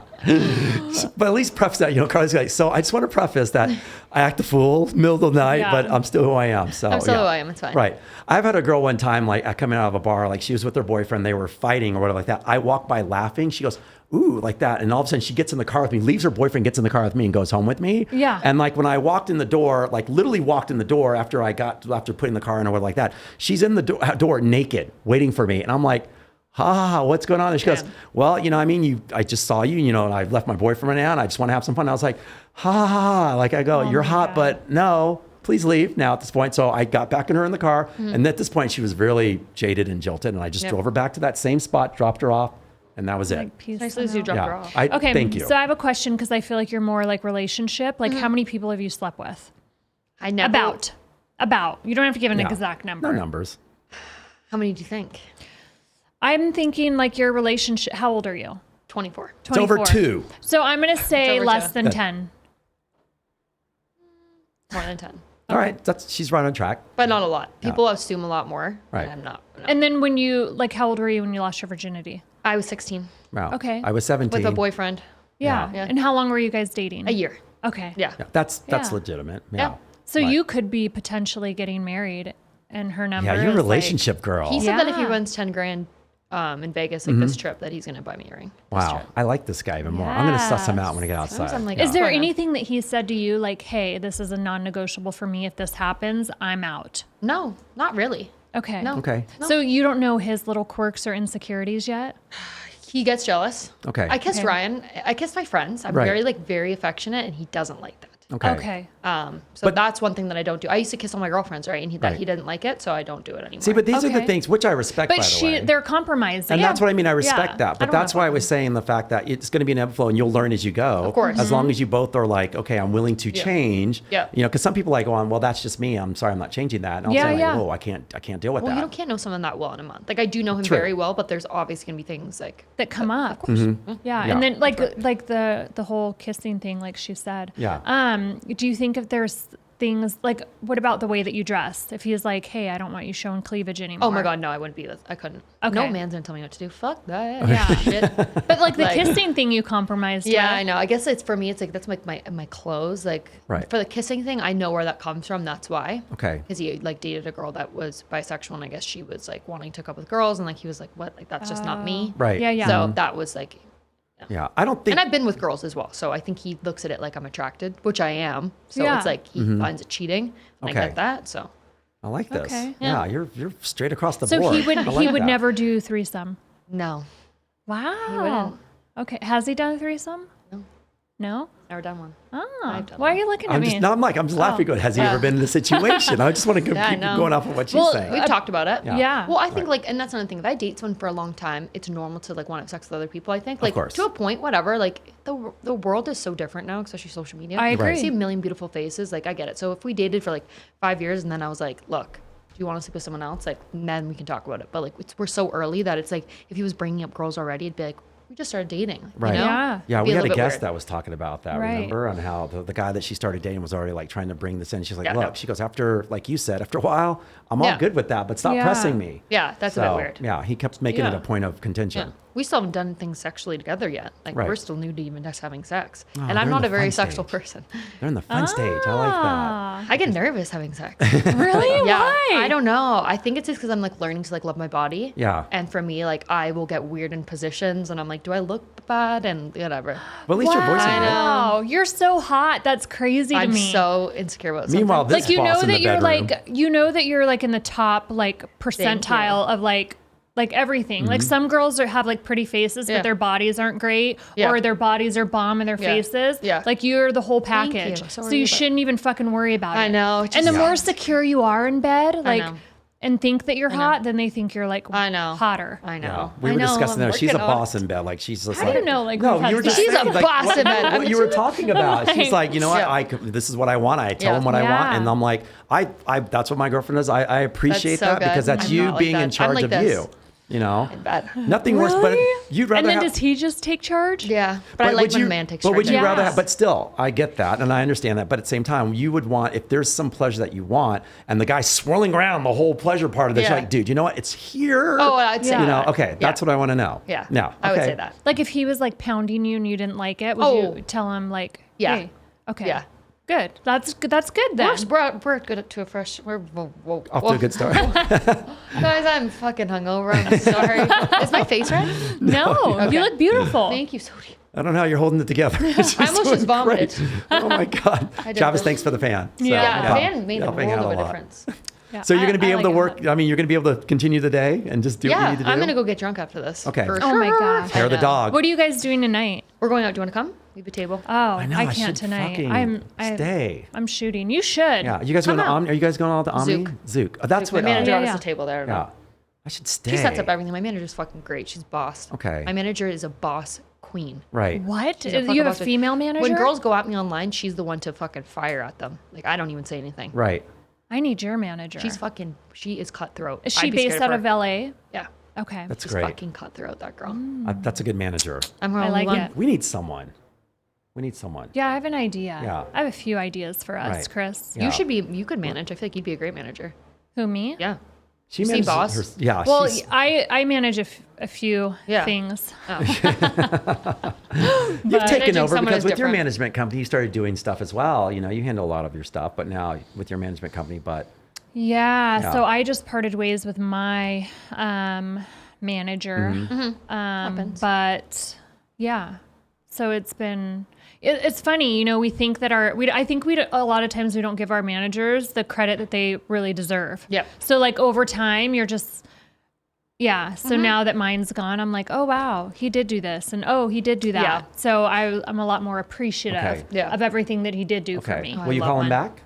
But at least preface that, you know, Carly's like, so I just want to preface that I act the fool middle of the night, Yeah. but I'm still who I am. So I'm still yeah. who I am, it's fine. Right. I've had a girl one time, like coming out of a bar, like she was with her boyfriend, they were fighting or whatever like that. I walked by laughing. She goes, ooh, like that. And all of a sudden she gets in the car with me, leaves her boyfriend, gets in the car with me and goes home with me. Yeah. And like when I walked in the door, like literally walked in the door after putting the car in or whatever like that, she's in the door naked waiting for me. And I'm like, what's going on? And she goes, well, you know, I mean, I just saw you, you know, and I left my boyfriend out and I just want to have some fun. I was like, like I go, you're my hot, God. but no, please leave now at this point. So I got back in her in the car. And at this point she was really jaded and jilted. And I just drove her back to that same spot, dropped her off. And that was it. Like, peace Nicely as and you out. drop her Yeah. off. Okay, Thank you. so I have a question because I feel like you're more like relationship. Like, how many people have you slept with? I never. About. You don't have to give an Yeah. exact number. No numbers. How many do you think? I'm thinking like your relationship. How old are you? 24. It's over 24. 2. So I'm going to say over less 2. than 10. More than 10. All right. She's right on track. But not a lot. People assume a lot more. Right. And I'm not. No. And then when you, like, how old were you when you lost your virginity? I was 16 Wow. Okay. I was 17. with a boyfriend. Yeah. Yeah. And how long were you guys dating? A year. Okay. Yeah. Yeah, that's Yeah. legitimate. Yeah. Yeah. So Right. you could be potentially getting married and her number Yeah, you're a is, like- relationship girl. He said that if he Yeah. wins 10 grand in Vegas, like this trip, that he's going to buy me a ring. This Wow. trip. I like this guy even more. I'm going to suss him out when I get outside. I'm like, Is there Fair enough. anything that he said to you like, hey, this is a non-negotiable for me. If this happens, I'm out? No, not really. Okay. No. Okay. So you don't know his little quirks or insecurities yet? He gets jealous. Okay. I kissed Okay. Ryan. I kissed my friends. I'm Right. very affectionate, and he doesn't like that. Okay. So that's one thing that I don't do. I used to kiss all my girlfriends, right? And he Right. didn't like it, so I don't do it anymore. See, but these are the Okay. things which I respect, by But the way. they're compromising. And that's what I mean. I respect Yeah. that. I But don't that's have why I a was saying the fact that it's going to be an ebb and flow and you'll learn as you go. Of course. As long as you both are like, okay, I'm willing to change. Yeah. You know, because some people like go on, well, that's just me. I'm sorry, I'm not changing that. And I'll Yeah, say, yeah. like, oh, I can't deal with well, that. you can't know someone that well in a month. Like I do know him True. very well, but there's obviously gonna be things like that come up. course. Mm-hmm. Yeah. Yeah. And then like the whole kissing thing, like she said. Yeah. Do you think if there's things like what about the way that you dress? If he's like, hey, I don't want you showing cleavage anymore. Oh my god, no, I wouldn't be this. I couldn't. Okay. No man's gonna tell me what to do. Fuck that. Yeah. Shit. But like the Like- kissing thing you compromised Yeah, with. I know. I guess it's for me. It's like that's like my clothes. Like Right. for the kissing thing, I know where that comes from. That's why. Okay. Because he like dated a girl that was bisexual, and I guess she was like wanting to hook up with girls, and like he was like, "What? Like that's just not me." Right. Yeah, yeah. So that was like, Yeah. I don't think. and I've been with girls as well, so I think he looks at it like I'm attracted, which I am. So Yeah. it's like he finds it cheating, and Okay. I get that. So I like this. Okay. Yeah. You're straight across the So board. he would I like that. never do threesome. no, Wow. wouldn't. Okay. Has he done a threesome? No. No? never done one. Oh. I've done Why are one. you looking at I'm me? just, no, I'm just laughing. Going, has he ever been in this situation? I just want to Yeah, I keep know. going off of what she's Well, saying. We've talked about it. Yeah. Well, I think like, and that's another thing. If I date someone for a long time, it's normal to like want to have sex with other people. I think like course. to a point, whatever. Like the world is so different now, especially social media. I agree. I see a million beautiful faces. Like I get it. So if we dated for like 5 years and then I was like, look, do you want to sleep with someone else? Like then we can talk about it. But like we're so early that it's like if he was bringing up girls already, it'd be like we just started dating. Right. You know? Yeah. Yeah, It'd we be had a little bit guest weird. that was talking about that, Right. remember? On how the guy that she started dating was already like trying to bring this in. She's like, Yeah, look, no. she goes, after, like you said, after a while, I'm all Yeah. good with that, but stop Yeah. pressing me. Yeah, that's a bit weird. Yeah, he kept making it Yeah. a point of contention. Yeah. We still haven't done things sexually together yet. Like Right. we're still new to even just having sex. Oh, and they're I'm in not the a very fun sexual stage. person. They're in the fun stage. I like that. I get nervous having sex. Really? Yeah, Why? I don't know. I think it's just because I'm like learning to like love my body. Yeah. And for me, like I will get weird in positions, and I'm like, do I look bad? And whatever. Well, at least your voice is I good. know. Wow, you're so hot. That's crazy to I'm me. so insecure about something. Meanwhile, this like you boss know in the that you're bedroom. like you know that you're like in the top like percentile of like everything. Like some girls have like pretty faces, Yeah. but their bodies aren't great, Yeah. or their bodies are bomb and their Yeah. faces. Yeah. Like you're the whole Thank you. package. I'm So sorry you about- shouldn't even fucking worry about it. I know, And just- the more Yeah. secure you are in bed, like know. and think that you're hot, then they think you're like I know. hotter. I know. Yeah. We I were know, discussing I'm that. She's a working on boss it. in bed. Like she's just I like. don't know, like, no, we've had you were just She's a saying, like, boss in bed. what you were talking about. She's like, you know what? Yeah. This is what I want. I tell Yeah. them what I want, Yeah. and I'm like, I that's what my girlfriend does. I appreciate That's so that because good. that's I'm you not like being in that. I'm charge like of this. you. You know, Bed. nothing worse. But you'd rather And then have. does he just take charge? Yeah, but I like would when you, a man takes But charge. would you Yeah. rather have? But still, I get that, and I understand that. But at the same time, you would want if there's some pleasure that you want, and the guy's swirling around the whole pleasure part of this. Yeah. You're like, dude, you know what? It's here. Oh, I'd say You know, that. okay, that's what I want to know. Yeah. Yeah. I would okay. say that. Like if he was like pounding you and you didn't like it, would Oh. you tell him like, Yeah. hey, okay, Yeah. good. That's good. That's good then. We're good to a fresh. We're Off to a good start. Guys, I'm fucking hungover. I'm sorry. Is my face red? No, you look beautiful. Thank you, Sodi. I don't know how you're holding it together. It's I almost doing just vomited. great. Oh my god, did Travis, this. thanks for the fan. So, Yeah. Fan made a helping world out of a lot. difference. Yeah, So you're going to be I able to like work. it. I mean, you're going to be able to continue the day and just do what you Yeah, need to do. I'm gonna go get drunk after this. Okay. For Oh my sure. gosh. Hair the I know. dog. What are you guys doing tonight? We're going out. Do you want to come? We have a table. Oh, I know. I should can't tonight. fucking stay. I'm shooting. You should. Yeah. You guys going to Come out. Omni? Are you guys going all to Omni? Zook. Oh, that's My what. manager Yeah, got us yeah. a table there. Yeah. I should stay. She sets up everything. My manager's fucking great. She's boss. Okay. My manager is a boss queen. Right. What? She's a fucking You have boss. a female manager? When girls go at me online, she's the one to fucking fire at them. Like I don't even say anything. Right. I need your manager. She is cutthroat. Is I'd she be based scared out of her. LA? Yeah. Okay. That's She's great. fucking cutthroat. That girl. That's a good manager. I'm her I only like one. it. We need someone. We need someone. Yeah, I have an idea. Yeah. I have a few ideas for us, Right. Chris. Yeah. You should be. You could manage. I feel like you'd be a great manager. Who, me? Yeah. She See, manages boss? her- yeah. Well, she's, I manage a few Yeah. things. you've taken managing over someone because is with your different. management company, you started doing stuff as well. You know, you handle a lot of your stuff, but now with your management company, but Yeah, Yeah. so I just parted ways with my manager. Mm-hmm. Happens. But yeah, so it's been. It's funny, you know. We think that I think a lot of times we don't give our managers the credit that they really deserve. Yep. So like over time, you're just. Yeah. So now that mine's gone, I'm like, oh wow, he did do this, and oh he did do that. Yeah. So I'm a lot more appreciative Okay. Yeah. of everything that he did do for okay. me. Will you love call him mine. back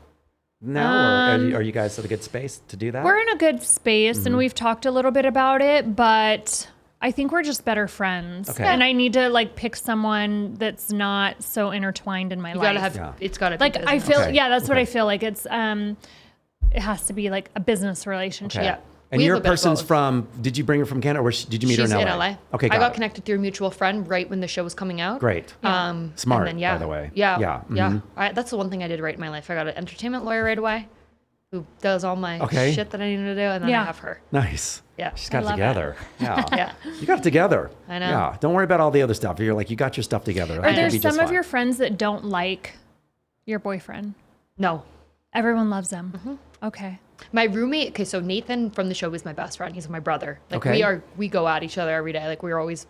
now, or are you guys at a good space to do that? We're in a good space, and we've talked a little bit about it, but I think we're just better friends. Okay. And I need to like pick someone that's not so intertwined in my You life. gotta have. Yeah. It's gotta be. like I business. feel Okay. yeah, that's what Okay. I feel like. It's it has to be like a business relationship. Okay. Yeah. And We have your a bit of person's both. from? Did you bring her from Canada, or did you meet She's her in in LA? LA. Okay, I got it. connected through a mutual friend right when the show was coming out. Great. And Smart, then, yeah, by the way. Yeah. Yeah, Yeah. mhm. That's the one thing I did right in my life. I got an entertainment lawyer right away, who does all my Okay. shit that I needed to do, and then Yeah. I have her. Nice. Yeah. She's got it love it. together. Yeah. Yeah. You got it together. I know. Yeah. Don't worry about all the other stuff. You're like, you got your stuff together. Are there You'll be some just of fine. your friends that don't like your boyfriend? No. Everyone loves him. Mm-hmm. Okay. My roommate, okay, so Nathan from the show is my best friend. He's my brother. Like Okay. we go at each other every day. Like we're always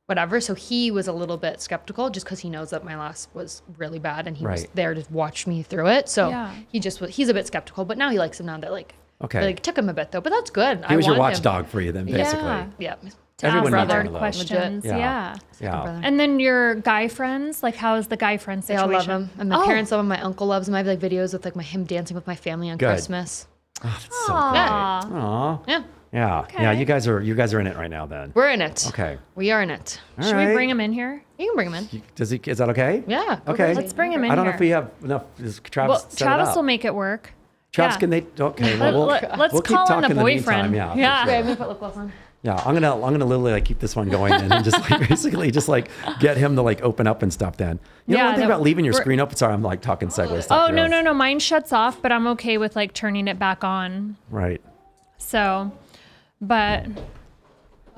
whatever. So he was a little bit skeptical just because he knows that my last was really bad and he was Right. there to watch me through it. So Yeah. he's a bit skeptical, but now he likes him now that like Okay. it, like took him a bit though. But that's good. He was your want him. watchdog for you then, basically. Yeah. Yeah. To Everyone ask needs hard one of those. questions. Legit. Yeah. Yeah. brother. And then your guy friends, like how is the guy friend They situation? all love him. And my Oh. parents love him. My uncle loves him. I have like videos with like him dancing with my family on Good. Christmas. Oh, that's so Aw. great. Aw. Yeah. Yeah. Okay. Yeah. You guys are in it right now then. We're in it. Okay. We are in it. All Should right. we bring him in here? You can bring him in. Is that okay? Yeah. go Okay. crazy. Let's bring him in I don't know here. if we have enough. Is Travis Well, set it Travis up? will make it work. Travis, Yeah. can they? Okay. Well, Let's we'll keep call in talking the in meantime, boyfriend. Yeah. for Yeah. Wait, sure. I'm gonna put lip gloss on. Yeah, I'm gonna literally like keep this one going and then just like basically just like get him to like open up and stuff. Then you know Yeah, one thing that- about leaving your we're- screen open. Sorry, I'm like talking segue stuff. Oh here. no, mine shuts off, but I'm okay with like turning it back on. Right. So, but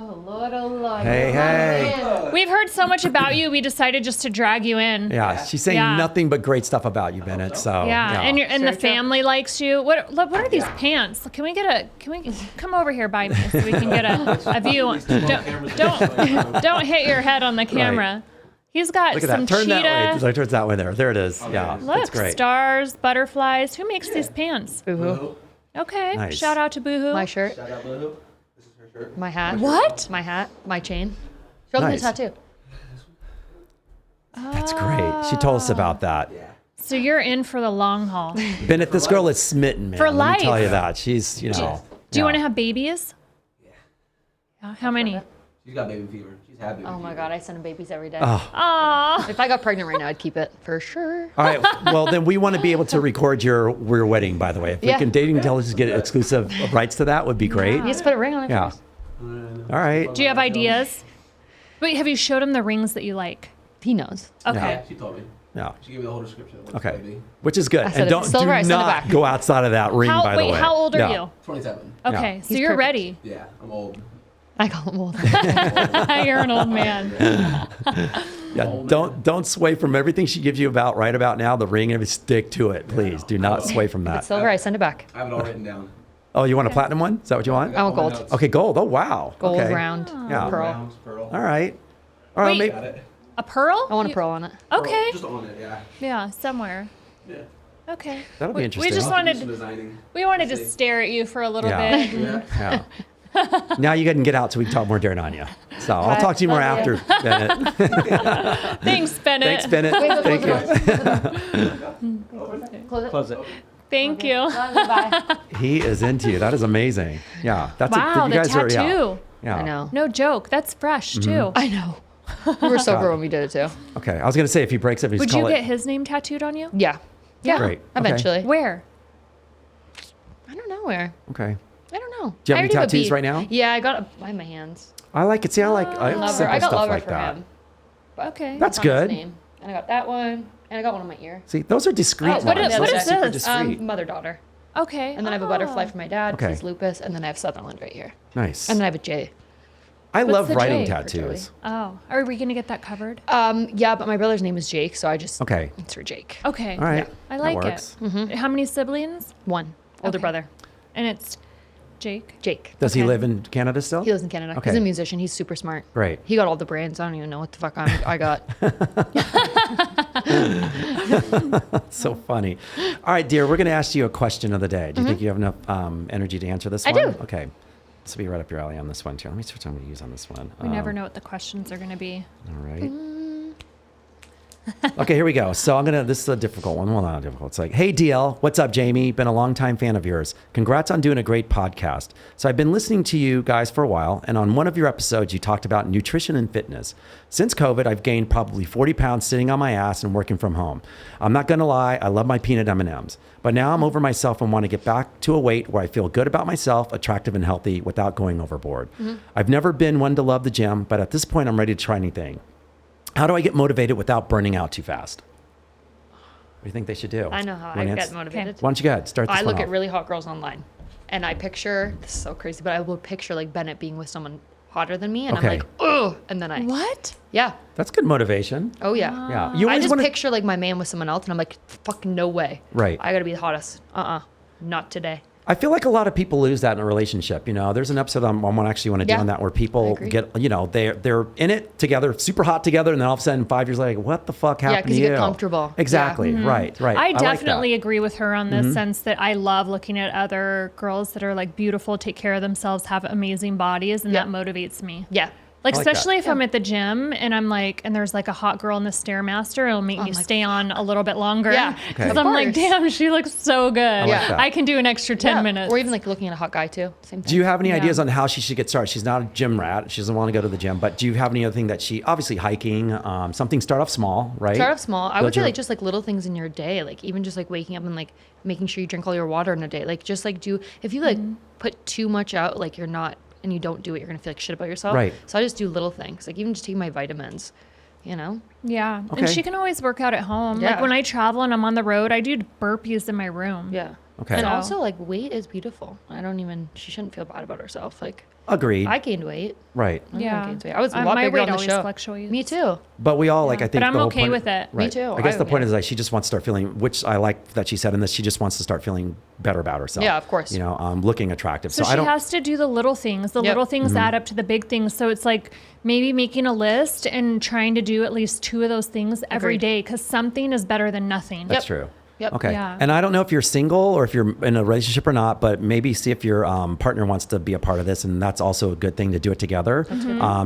Oh, Lord, oh, Lord. Hey. We've heard so much about you. We decided just to drag you in. Yeah, she's saying Yeah. nothing but great stuff about you, Bennett. So Yeah, and the family likes you. What are these pants? Can we come over here by me so we can get a view? Don't hit your head on the camera. Right. He's got Look at some that. Turn that way. cheetah. Turns that way there. There it is. Yeah, Look, that's great. stars, butterflies. Who makes these pants? Boohoo. Okay, Nice. shout out to Boohoo. My shirt. Shout out Boohoo. This is her shirt. My hat. What? My hat. My chain. Show them the Nice. tattoo. That's great. She told us about that. Yeah. So you're in for the long haul. Bennett, this girl is smitten, man. For Let me tell life. you that. She's, you know. Do you want to have babies? Yeah. How many? She's got baby fever. She's had baby Oh fever. my God, I send them babies every day. Aw. If I got pregnant right now, I'd keep it for sure. All right. Well, then we want to be able to record your wedding, by the way. If we Yeah. can dating intelligence get exclusive rights to that would be great. You just put a ring on it. Yeah. first. All right. Do you have ideas? Wait, have you showed him the rings that you like? He knows. Okay. Yeah, she told me. Yeah. She gave me the whole description of what it's Okay. gonna be. Which is good. I said And if it's do silver, I send it not back. go outside of that ring, by the way. How old are Yeah. you? 27. Okay, so He's you're perfect. ready. Yeah, I'm old. I call him old. You're an old man. Yeah. Don't sway from everything she gives you right about now. The ring, and stick to it, please. Do not sway from that. It's silver, I send it back. I have it all written down. Oh, you want a platinum one? Is that what you want? I want All my gold. notes. Okay, gold. Oh, wow. Gold, okay. round, Yeah. pearl. Rounds, pearl. All right. All right. Wait. Maybe, Got it. A pearl? I want a pearl on it. Okay. Just on it, yeah. Yeah, somewhere. Yeah. Okay. That'll be We interesting. just I'll have to do wanted some designing. to stare at you for a little Yeah. bit. Yeah. Yeah. Now you can get out so we can talk more dirt on you. So I'll talk to you more Love after, Bennett. Thanks, Bennett. Thanks, Bennett. Thank you. Close it. Close it. Thank you. Bye. He is into you. That is amazing. Yeah. That's Wow, you the guys tattoo. Are, yeah. I know. No joke. That's fresh Mm-hmm. too. I know. We were sober when we did it too. Okay. I was gonna say if he breaks up, he's Would call you it. get his name tattooed on you? Yeah. Yeah. Great. Okay. Eventually. Where? I don't know where. Okay. I don't know. Do you have I any already have a tattoos bead. right now? Yeah, I got it by my hands. I like it. See, I like Lover. simple I got stuff lover like for that. him. Okay. That's That's on his good. name. And I got that one. And I got one on my ear. See, those are discreet Oh, what ones. is- Those what are is super this? discreet. Mother daughter. Okay. And then I have a butterfly for my dad. Okay. He's lupus. And then I have Sutherland right here. Nice. And then I have a J. I What's love the writing J? tattoos. Oh, are we gonna get that covered? Yeah, but my brother's name is Jake, so I just Okay. it's for Jake. Okay. All right. I That like works. it. How many siblings? One older Okay. brother, And it's Jake. Jake. Does he Okay. live in Canada still? He lives in Canada. Okay. He's a musician. He's super smart. Great. He got all the brains. I don't even know what the fuck I got. So funny. All right, dear, we're going to ask you a question of the day. Do you think you have enough energy to answer this I one? do. Okay. This will be right up your alley on this one, too. Let me see what I'm going to use on this one. We never know what the questions are gonna be. All right. Okay, here we go. So this is a difficult one. Well, not difficult. It's like, hey, DL, what's up, Jamie? Been a longtime fan of yours. Congrats on doing a great podcast. So I've been listening to you guys for a while, and on one of your episodes, you talked about nutrition and fitness. Since COVID, I've gained probably 40 pounds sitting on my ass and working from home. I'm not going to lie, I love my peanut M&Ms. But now I'm over myself and want to get back to a weight where I feel good about myself, attractive and healthy without going overboard. I've never been one to love the gym, but at this point, I'm ready to try anything. How do I get motivated without burning out too fast? What do you think they should do? I know how You wanna I get answer? motivated. Why don't you go ahead? Start this I one look at off. really hot girls online, and I picture this is so crazy, but I will picture like Bennett being with someone hotter than me, and Okay. I'm like, oh, and then I What? yeah, That's good motivation. oh yeah. Yeah. You I always just want to. picture like my man with someone else, and I'm like, fucking no way. Right. I gotta be the hottest. Not today. I feel like a lot of people lose that in a relationship. You know, there's an episode I actually want to do Yeah. on that where people agree. get, you know, they're in it together, super hot together, and then all of a sudden 5 years later, what the fuck happened 'cause to you you? get comfortable. Exactly. Yeah. Right. Right. I like that. definitely agree with her on this sense that I love looking at other girls that are like beautiful, take care of themselves, have amazing bodies, and Yeah. that motivates me. Yeah. Like, I like that. especially if I'm at the gym and I'm like, and there's like a hot girl in the Stairmaster, it'll make me stay on a little bit longer. Yeah. Okay. Because Of I'm like, course. damn, she looks so good. I, like that. I can do an extra 10 Yeah. minutes. Or even like looking at a hot guy too. Same thing. Do you have any Yeah. ideas on how she should get started? She's not a gym rat. She doesn't want to go to the gym, but do you have any other thing that she, obviously hiking, something start off small, right? Start off small. I Build would say your- like just like little things in your day, like even just like waking up and like making sure you drink all your water in a day. Like just like if you like put too much out, like you're not and you don't do it, you're gonna feel like shit about yourself. Right. So I just do little things, like even just taking my vitamins. You know. Yeah. Okay. And she can always work out at home. Yeah. Like when I travel and I'm on the road, I do burpees in my room. Yeah. Okay. And So- also, like, weight is beautiful. She shouldn't feel bad about herself. Like, Agreed. I gained weight. Right. Yeah. gained weight. I was a lot my bigger weight on the always show. fluctuates. Me too. But we all like, I think But I'm the whole okay point, with it. Right. Me too. I guess the point yeah. is like she just wants to start feeling, which I like that she said in this, she just wants to start feeling better about herself. Yeah, of course. You know, looking attractive. So I she don't, has to do the little things. The little things Mm-hmm. add up to the big things. So it's like maybe making a list and trying to do at least 2 of those things every Agreed. day, because something is better than nothing. that's true. Yep. Okay. Yeah. And I don't know if you're single or if you're in a relationship or not, but maybe see if your partner wants to be a part of this. And that's also a good thing to do it together.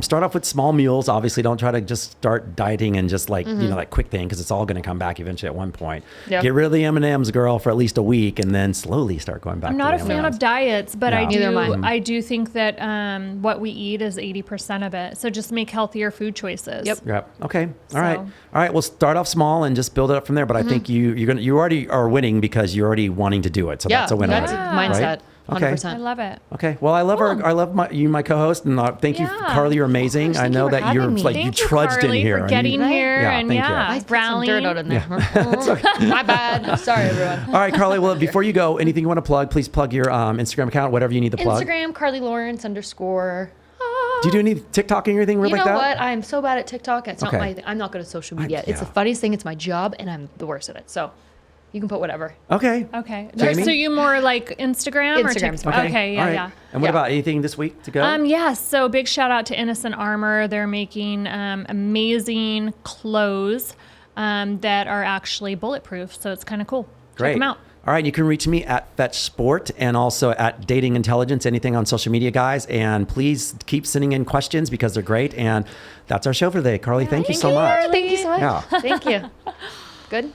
Start off with small meals. Obviously, don't try to just start dieting and just like, you know, that quick thing, because it's all going to come back eventually at one point. Yeah. Get rid of the M&Ms, girl, for at least a week, and then slowly start going back I'm to not the a fan M&Ms. of diets, but Yeah. Neither am I. I do think that what we eat is 80% of it. So just make healthier food choices. Yep. Yep. Okay. All right. So- All right. We'll start off small and just build it up from there. But I think you already are winning because you're already wanting to do it. So Yeah, that's a win. that's a already, mindset. right? 100%. I love it. Okay. Well, I love I love my co-host, and thank you, Yeah. Carly. You're amazing. I Thank know you for that you're having me. like Thank you you, trudged Carly, in here. for and getting you- here Yeah, and thank you. I put some rallying. dirt out in there. My bad. Sorry, everyone. All right, Carly. Well, before you go, anything you want to plug? Please plug your Instagram account, whatever you need to plug. Instagram, Carly Lawrence _. Do you do any TikToking or anything weird You like know that? what? I'm so bad at TikTok. It's not Okay. my thing. I'm not good at social media. It's the yeah. funniest thing. It's my job, and I'm the worst at it. So you can put whatever. Okay. Okay. Jamie? So you more like Instagram or Instagram's TikTok? fine. Okay. Yeah. All right. Yeah. And what Yeah. about anything this week to go? Yes. So big shout out to Innocent Armor. They're making amazing clothes that are actually bulletproof. So it's kind of cool. Great. Check them out. All right, you can reach me at Fetch Sport and also at Dating Intelligence, anything on social media, guys. And please keep sending in questions because they're great. And that's our show for today. Carly, thank you so much. Thank you so much. Yeah. Thank you. Good.